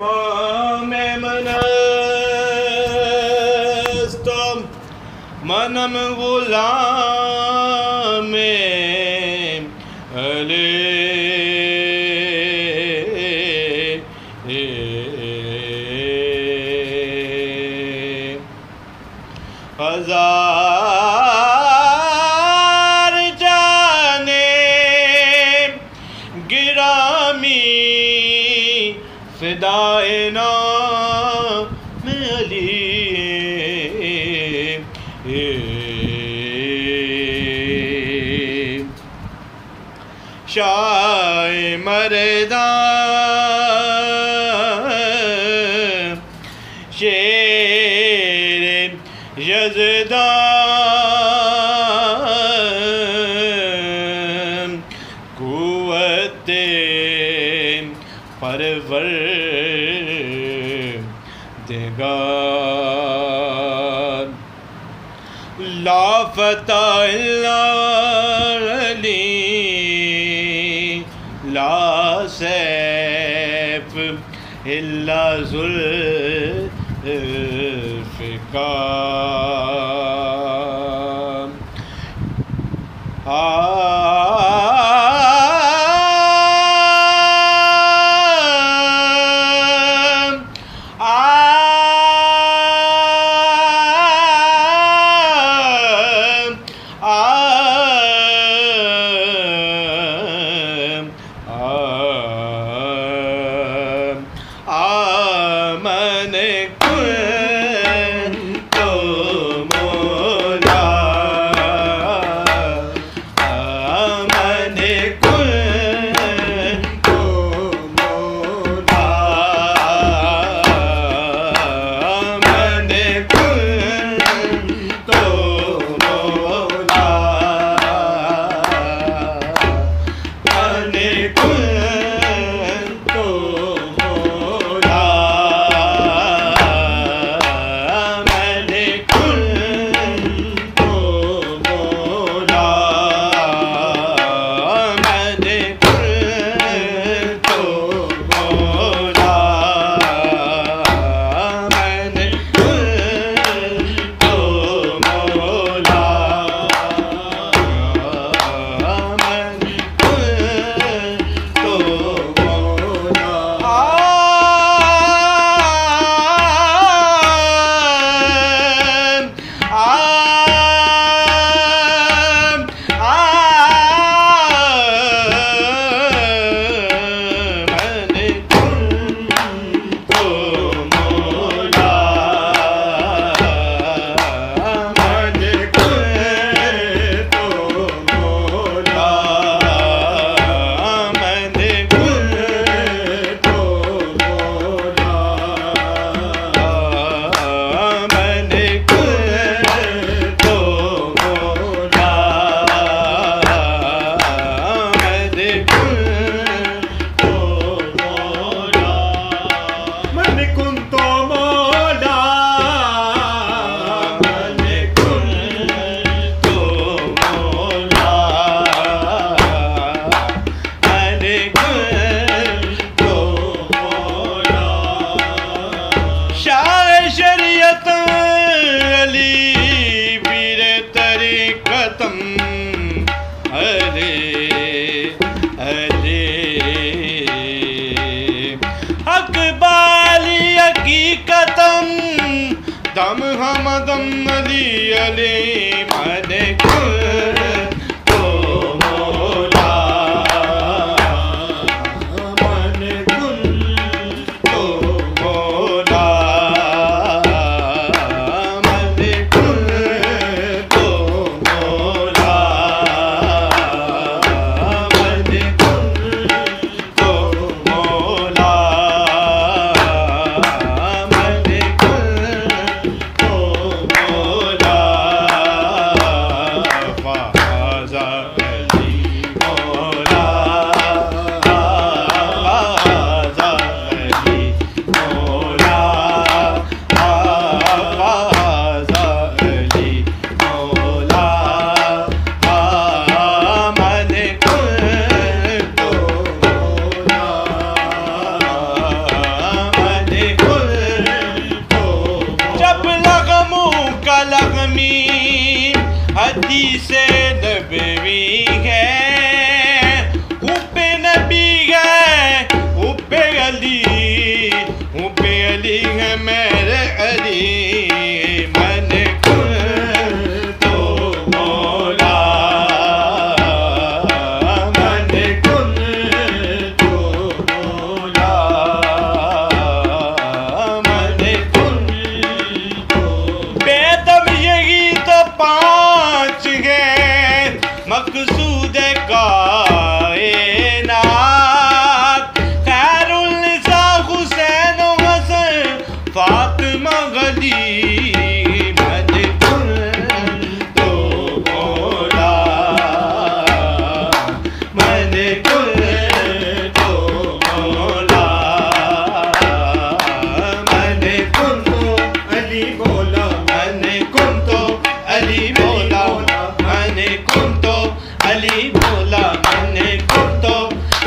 میں منستم منم غلام علی ہزار جانے گرامی فدائے نام علی شاہ مردان شیر یزدان قوت پرور دگار لا فتح الا علی لا سیف الا ذوالفقار دم حمدم علی علی ملک تو مولا ملک تو مولا ملک تو مولا ملک تو مولا ملک تو مولا علی سے نبوی ہے، حب نبی ہے، حب علی ہے میرے علی، من کن تو مولا، من کن تو مولا، من کن تو بیدم یہی تو پانچ ہیں مقصود کائنات، خیر النساء حسین و حسن فاطمہ علی، من کن تو مولا، من کن تو مولا، من کن تو علی مولا، من کن تو علی مولا، من کن تو علی مولا، من کن تو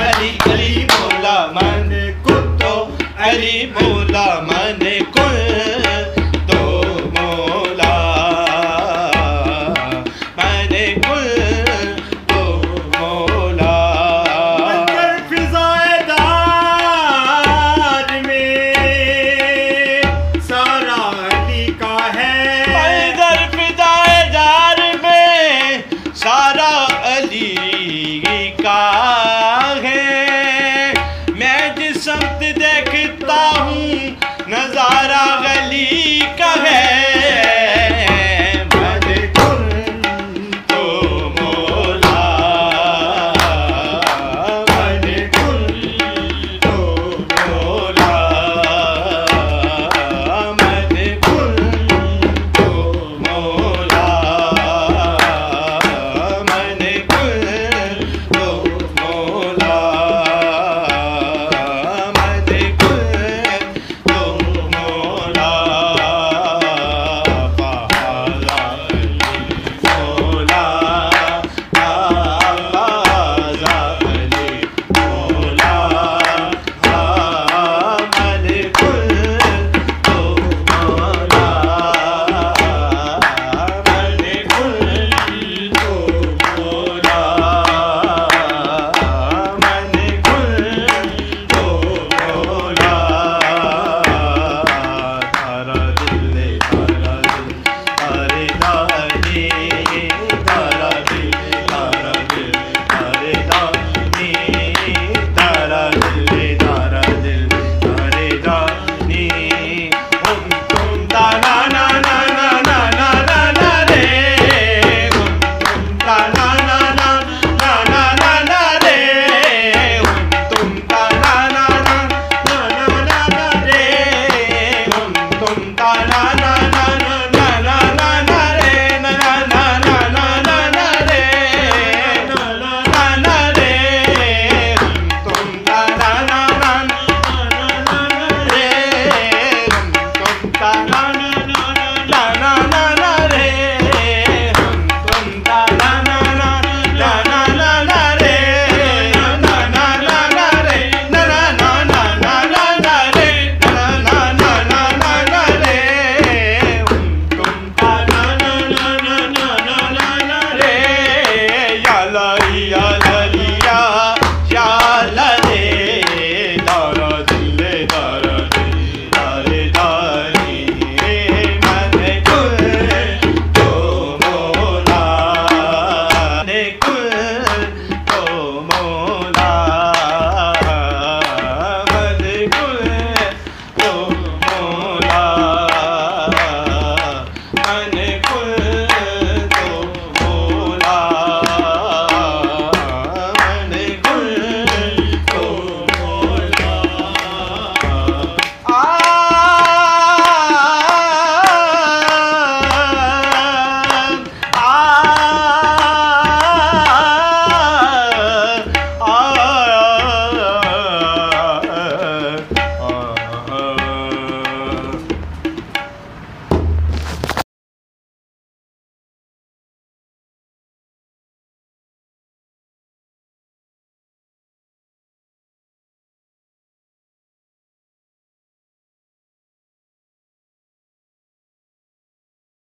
علی مولا، من کن تو علی مولا، من کن